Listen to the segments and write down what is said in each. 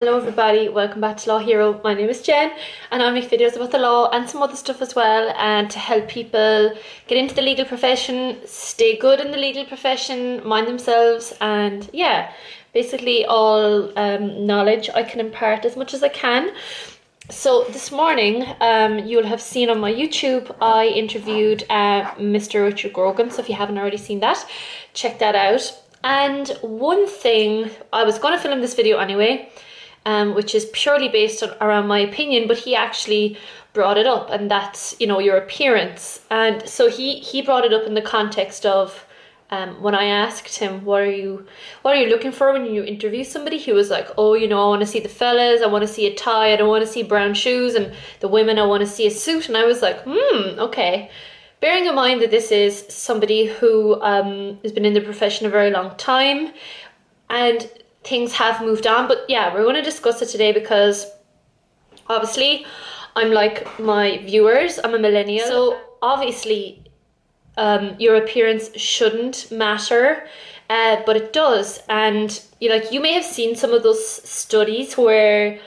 Hello everybody, welcome back to Law Hero. My name is Jen and I make videos about the law and some other stuff as well, and to help people get into the legal profession, stay good in the legal profession, mind themselves, and yeah, basically all knowledge I can impart as much as I can. So this morning, you'll have seen on my YouTube, I interviewed Mr. Richard Grogan, so if you haven't already seen that, check that out. And one thing, I was going to film this video anyway, which is purely based on around my opinion, but he actually brought it up, and that's, you know, your appearance. And so he brought it up in the context of when I asked him, what are you looking for when you interview somebody? He was like, oh, you know, I want to see the fellas, I want to see a tie, I don't want to see brown shoes, and the women, I want to see a suit. And I was like, okay. Bearing in mind that this is somebody who has been in the profession a very long time, and things have moved on. But yeah, we're going to discuss it today because obviously I'm like my viewers, I'm a millennial, so obviously your appearance shouldn't matter, but it does. And you may have seen some of those studies where,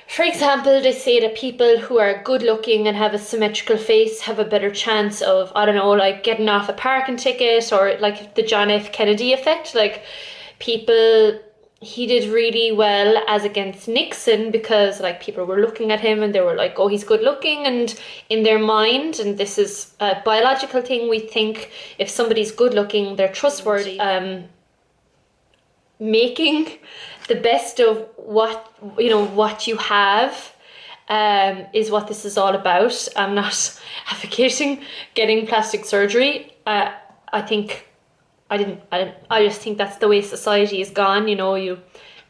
for example, they say that people who are good looking and have a symmetrical face have a better chance of, I don't know, like getting off a parking ticket, or like the John F. Kennedy effect. Like people, he did really well as against Nixon because like people were looking at him and they were like, oh, he's good looking, and in their mind, and this is a biological thing, we think if somebody's good looking, they're trustworthy. Making the best of what you have is what this is all about. I'm not advocating getting plastic surgery. I think I just think that's the way society has gone. You know, you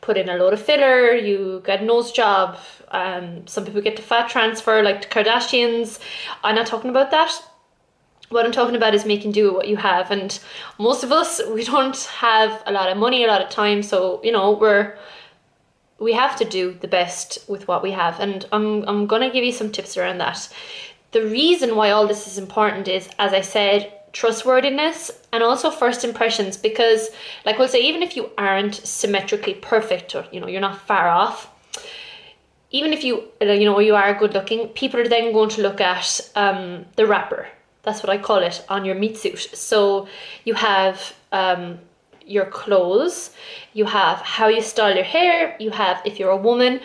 put in a load of filler, you get a nose job. Some people get the fat transfer, like the Kardashians. I'm not talking about that. What I'm talking about is making do with what you have, and most of us, we don't have a lot of money, a lot of time, so you know we have to do the best with what we have, and I'm gonna give you some tips around that. The reason why all this is important is, as I said, trustworthiness and also first impressions, because like we'll say, even if you aren't symmetrically perfect, or you're not far off, even if you are good looking, people are then going to look at the wrapper. That's what I call it, on your meat suit. So you have your clothes, you have how you style your hair, you have, if you're a woman,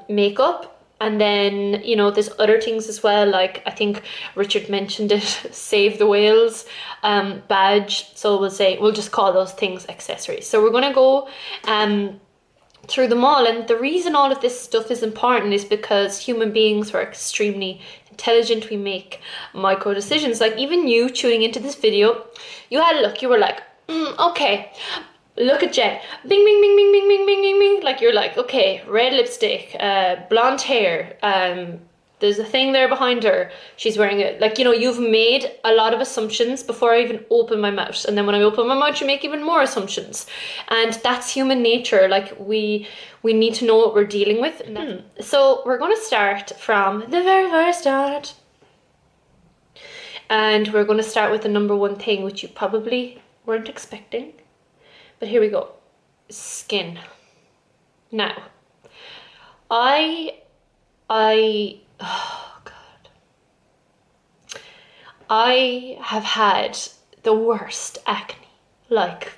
makeup, and then there's other things as well, like I think Richard mentioned it, Save the Whales badge. So we'll just call those things accessories. So we're gonna go through them all, and the reason all of this stuff is important is because human beings are extremely intelligent. We make micro decisions. Like even you tuning into this video, you had a look, you were like, okay, look at Jen, bing bing bing bing bing bing bing bing bing, like you're like, okay, red lipstick, blonde hair, there's a thing there behind her, she's wearing it, like you've made a lot of assumptions before I even open my mouth, and then when I open my mouth you make even more assumptions, and that's human nature. Like we need to know what we're dealing with. So we're going to start from the very very start, and we're going to start with the number one thing, which you probably weren't expecting, but here we go. Skin. Now oh god, I have had the worst acne. Like,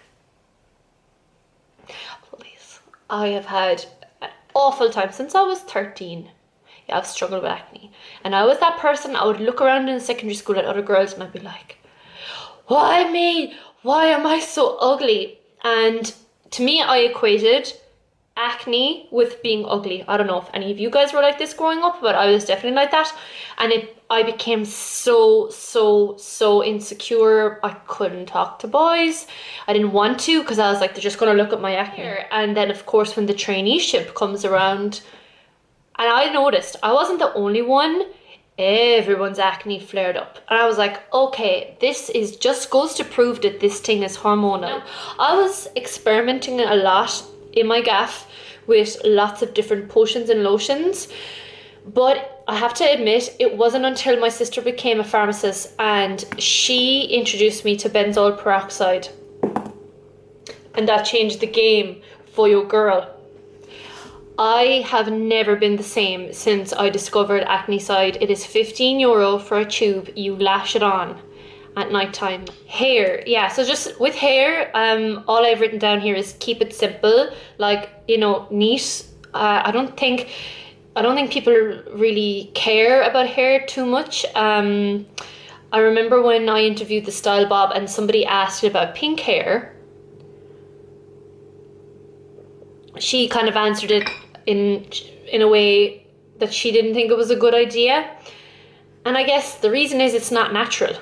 please, I have had an awful time since I was 13. Yeah, I've struggled with acne, and I was that person. I would look around in secondary school at other girls and I'd be like, why me? Why am I so ugly? And to me, I equated acne with being ugly. I don't know if any of you guys were like this growing up, but I was definitely like that. And I became so insecure. I couldn't talk to boys. I didn't want to, because I was like, they're just gonna look at my acne. And then of course when the traineeship comes around, and I noticed I wasn't the only one, everyone's acne flared up, and I was like, okay, this is just goes to prove that this thing is hormonal. I was experimenting a lot in my gaff with lots of different potions and lotions, but I have to admit, it wasn't until my sister became a pharmacist and she introduced me to benzoyl peroxide, and that changed the game for your girl. I have never been the same since I discovered Acne-Side. It is €15 for a tube. You lash it on at nighttime. Hair, yeah, so just with hair, all I've written down here is keep it simple, like, you know, neat. I don't think people really care about hair too much. I remember when I interviewed the Style Bob and somebody asked about pink hair. She kind of answered it in a way that she didn't think it was a good idea. And I guess the reason is it's not natural.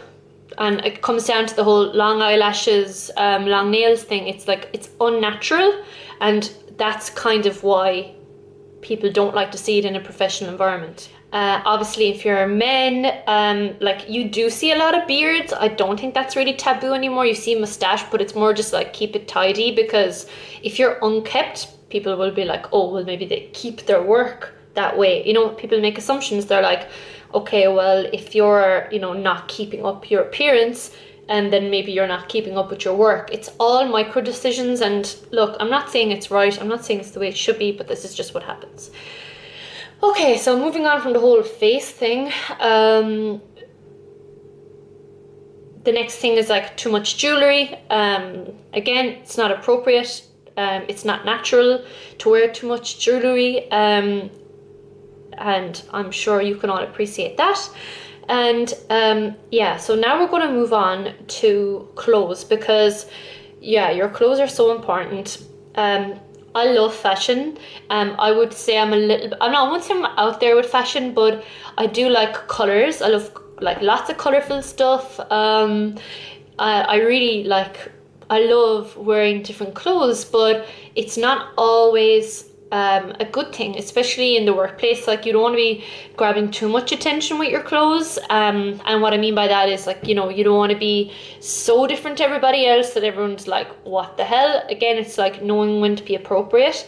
And it comes down to the whole long eyelashes, long nails thing. It's like, it's unnatural. And that's kind of why people don't like to see it in a professional environment. Obviously, if you're men, like, you do see a lot of beards. I don't think that's really taboo anymore. You see mustache, but it's more just like keep it tidy, because if you're unkept, people will be like, oh, well, maybe they keep their work that way. You know, people make assumptions. They're like, okay, well, if you're, you know, not keeping up your appearance, and then maybe you're not keeping up with your work. It's all micro decisions. And look, I'm not saying it's right. I'm not saying it's the way it should be, but this is just what happens. Okay, so moving on from the whole face thing, the next thing is like too much jewelry. Again, it's not appropriate. It's not natural to wear too much jewelry, and I'm sure you can all appreciate that. And yeah, so now we're going to move on to clothes, because yeah, your clothes are so important. I love fashion. I would say I wouldn't say I'm out there with fashion, but I do like colors. I love like lots of colorful stuff. I really like, I love wearing different clothes, but it's not always a good thing, especially in the workplace. Like, you don't want to be grabbing too much attention with your clothes. And what I mean by that is, like, you know, you don't want to be so different to everybody else that everyone's like, what the hell? Again, it's like knowing when to be appropriate.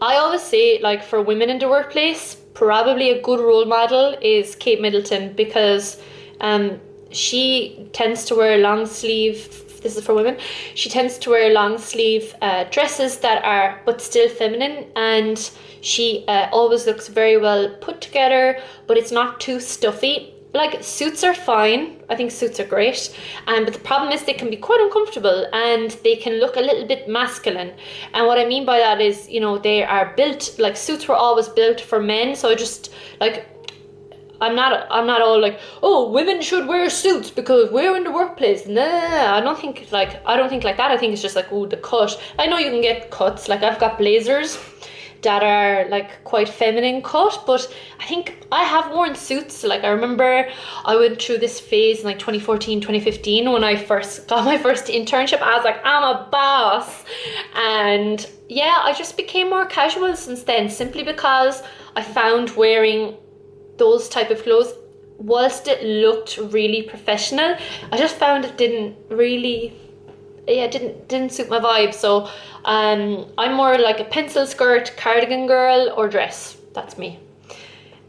I always say, like, for women in the workplace, probably a good role model is Kate Middleton, because she tends to wear long sleeve, this is for women, she tends to wear long sleeve dresses that are but still feminine, and she always looks very well put together, but it's not too stuffy. Like, suits are fine, I think suits are great, but the problem is they can be quite uncomfortable and they can look a little bit masculine. And what I mean by that is, you know, they are built, like, suits were always built for men, so I just, like, I'm not all like, oh, women should wear suits because we're in the workplace. Nah, I don't think like that. I think it's just like, oh, the cut. I know you can get cuts. Like, I've got blazers that are like quite feminine cut, but I think I have worn suits. Like, I remember I went through this phase in like 2014, 2015 when I first got my first internship. I was like, I'm a boss. And yeah, I just became more casual since then, simply because I found wearing those type of clothes, whilst it looked really professional, I just found it didn't suit my vibe. So I'm more like a pencil skirt, cardigan girl, or dress. That's me.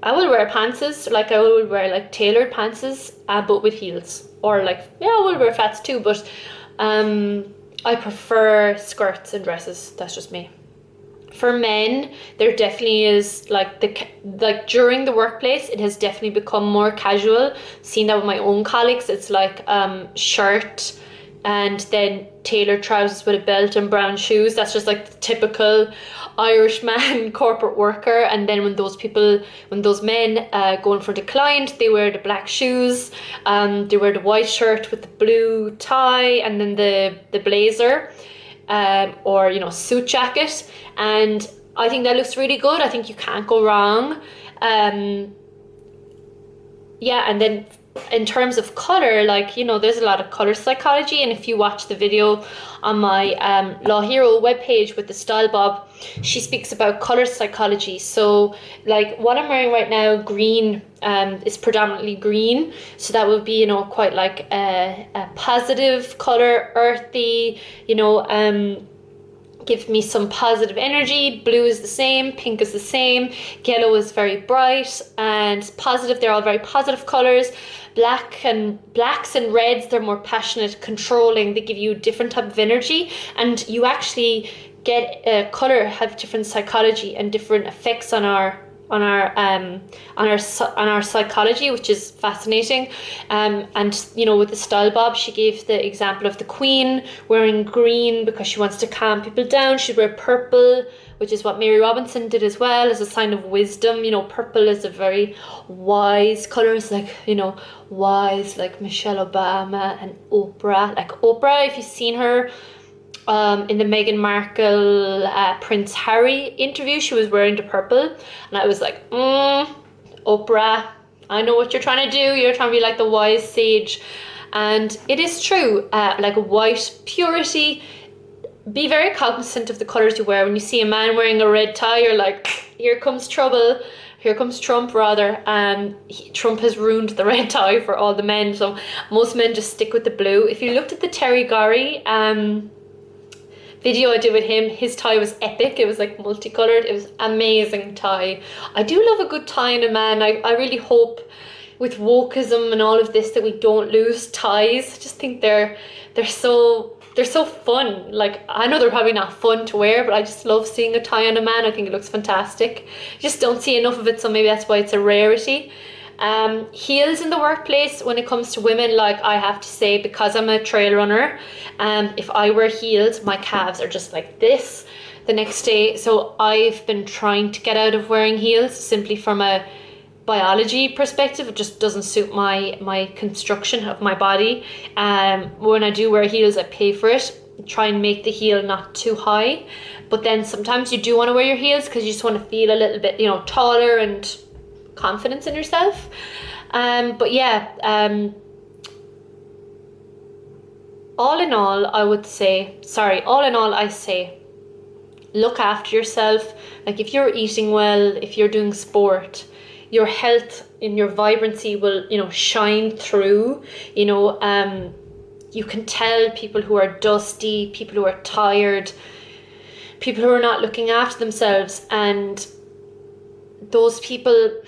I will wear pantses, like I will wear like tailored pantses, but with heels, or like, yeah, I will wear flats too, but I prefer skirts and dresses. That's just me. For men, there definitely is like during the workplace, it has definitely become more casual. Seen that with my own colleagues. It's like shirt and then tailored trousers with a belt and brown shoes. That's just like the typical Irishman corporate worker. And then when those men go in for the client, they wear the black shoes, they wear the white shirt with the blue tie, and then the blazer. Or, you know, suit jacket, and I think that looks really good. I think you can't go wrong. Yeah, and then in terms of color, like, you know, there's a lot of color psychology, and if you watch the video on my Law Hero webpage with the Style Bob, she speaks about color psychology. So like what I'm wearing right now, green, is predominantly green, so that would be, you know, quite like a positive color, earthy, you know, give me some positive energy. Blue is the same, pink is the same, yellow is very bright and positive. They're all very positive colors. Blacks and reds, they're more passionate, controlling. They give you a different type of energy, and you actually get color have different psychology and different effects on our psychology, which is fascinating. And you know, with the Style Bob, she gave the example of the Queen wearing green because she wants to calm people down. She'd wear purple, which is what Mary Robinson did as well, as a sign of wisdom. You know, purple is a very wise color. It's like, you know, wise, like Michelle Obama and Oprah. Like Oprah, if you've seen her in the Meghan Markle Prince Harry interview, she was wearing the purple, and I was like, Oprah, I know what you're trying to do. You're trying to be like the wise sage. And it is true, like white purity. Be very cognizant of the colours you wear. When you see a man wearing a red tie, you're like, here comes trouble. Here comes Trump, rather. Trump has ruined the red tie for all the men. So most men just stick with the blue. If you looked at the Terry Gorry video I did with him, his tie was epic. It was like multicolored. It was amazing tie. I do love a good tie in a man. I really hope with wokeism and all of this that we don't lose ties. I just think they're so fun. Like, I know they're probably not fun to wear, but I just love seeing a tie on a man. I think it looks fantastic. You just don't see enough of it, so maybe that's why it's a rarity. Heels in the workplace, when it comes to women, like, I have to say, because I'm a trail runner, if I wear heels, my calves are just like this the next day. So I've been trying to get out of wearing heels, simply from a biology perspective. It just doesn't suit my construction of my body. When I do wear heels, I pay for it. Try and make the heel not too high, but then sometimes you do want to wear your heels because you just want to feel a little bit, you know, taller and confidence in yourself. But yeah, all in all, I say look after yourself. Like, if you're eating well, if you're doing sport, your health and your vibrancy will, you know, shine through. You know, you can tell people who are dusty, people who are tired, people who are not looking after themselves, and those people,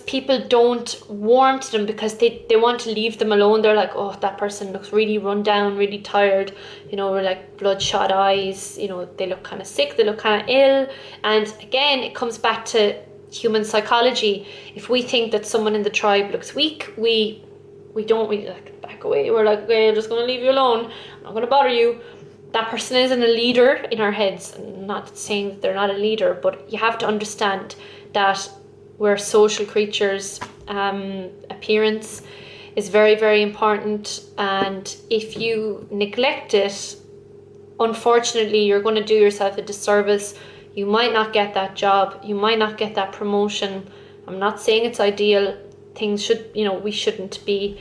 people don't warm to them because they want to leave them alone. They're like, oh, that person looks really run down, really tired, you know, with like bloodshot eyes, you know, they look kind of sick, they look kind of ill. And again, it comes back to human psychology. If we think that someone in the tribe looks weak, we like back away. We're like, okay, I'm just going to leave you alone, I'm not going to bother you. That person isn't a leader in our heads. I'm not saying that they're not a leader, but you have to understand that we're social creatures. Appearance is very, very important, and if you neglect it, unfortunately, you're going to do yourself a disservice. You might not get that job, you might not get that promotion. I'm not saying it's ideal. Things should, you know, we shouldn't be,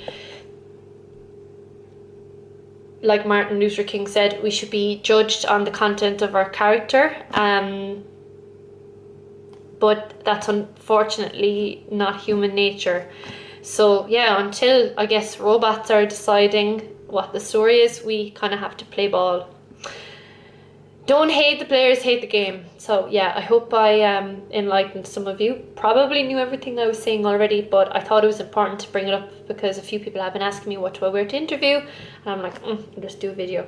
like Martin Luther King said, we should be judged on the content of our character. But that's unfortunately not human nature. So yeah, until, I guess, robots are deciding what the story is, we kind of have to play ball. Don't hate the players, hate the game. So yeah, I hope I enlightened some of you. Probably knew everything I was saying already, but I thought it was important to bring it up because a few people have been asking me what do I wear to interview, and I'm like, I'll just do a video.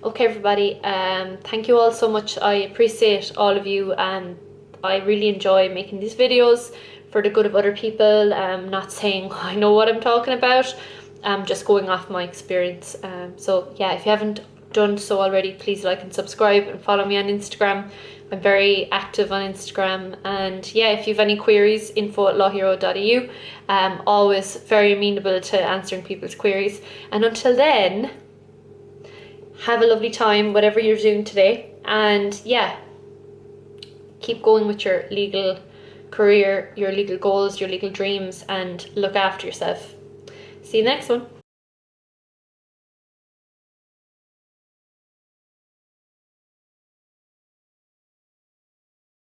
Okay, everybody, thank you all so much. I appreciate all of you, and I really enjoy making these videos for the good of other people. I'm not saying I know what I'm talking about. I'm just going off my experience. So yeah, if you haven't done so already, please like and subscribe and follow me on Instagram. I'm very active on Instagram. And yeah, if you have any queries, info@lawhero.eu. Always very amenable to answering people's queries. And until then, have a lovely time, whatever you're doing today. And yeah, keep going with your legal career, your legal goals, your legal dreams, and look after yourself. See you next one.